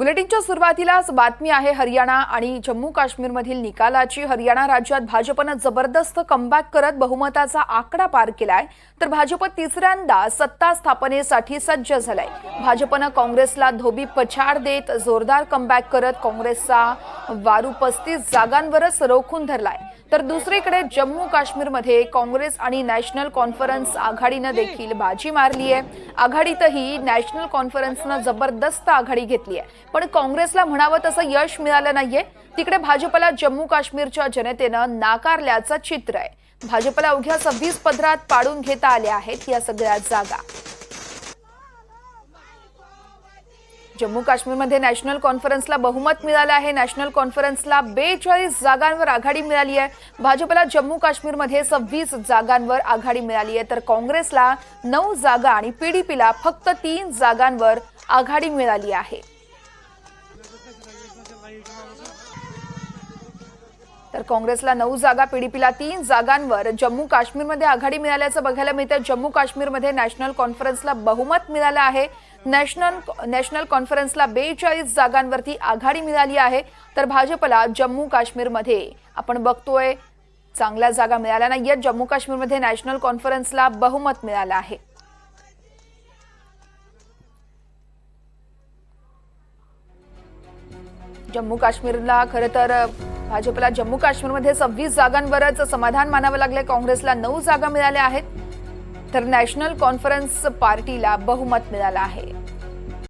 बुलेटिनच्या सुरुवातीलाच बातमी आहे हरियाणा आणि जम्मू काश्मीरमधील निकालाची। हरियाणा राज्यात भाजपने जबरदस्त कमबॅक करत बहुमताचा आकडा पार केलाय, तर भाजप तिसऱ्यांदा सत्ता स्थापनेसाठी सज्ज झालाय। भाजपने काँग्रेसला धोबी पछाड देत जोरदार कमबॅक करत काँग्रेसचा वारू 35 जागांवरच रोखून धरलाय। तर दुसरीकडे जम्मू काश्मीरमध्ये काँग्रेस आणि नॅशनल कॉन्फरन्स आघाडीने देखील बाजी मारली आहे। आघाडीतही नॅशनल कॉन्फरन्सने जबरदस्त आघाडी घेतली आहे, पण काँग्रेसला म्हणावं तसं यश मिळालं नाहीये। तिकडे भाजपला जम्मू काश्मीरच्या जनतेनं नाकारल्याचं चित्र आहे। भाजपला अवघ्या 26 पदरात पाडून घेता आल्या आहेत या सगळ्या जागा। जम्मू काश्मीरमध्ये नॅशनल कॉन्फरन्सला बहुमत मिळालं आहे। नॅशनल कॉन्फरन्सला 42 जागांवर आघाडी मिळाली आहे। भाजपला जम्मू काश्मीरमध्ये 26 जागांवर आघाडी मिळाली आहे, तर काँग्रेसला 9 जागा आणि पीडीपीला फक्त 3 जागांवर आघाडी मिळाली आहे। तर काँग्रेसला 9 जागा, पीडीपीला 3 जागांवर जम्मू काश्मीरमध्ये आघाडी मिळाल्याचं बघायला मिळतं। जम्मू काश्मीरमध्ये नॅशनल कॉन्फरन्सला बहुमत मिळालं आहे। नॅशनल कॉन्फरन्सला 42 जागांवरती आघाडी मिळाली आहे, तर भाजपला जम्मू काश्मीरमध्ये आपण बघतोय चांगल्या जागा मिळाल्या नाहीयेत। जम्मू काश्मीरमध्ये नॅशनल कॉन्फरन्सला बहुमत मिळालं आहे। जम्मू काश्मीरला खरं तर भाजपला जम्मू काश्मीरमध्ये 26 जागांवरच समाधान मानावं लागले। काँग्रेसला 9 जागा मिळाल्या आहेत, तर नॅशनल कॉन्फरन्स पार्टीला बहुमत मिळालं आहे।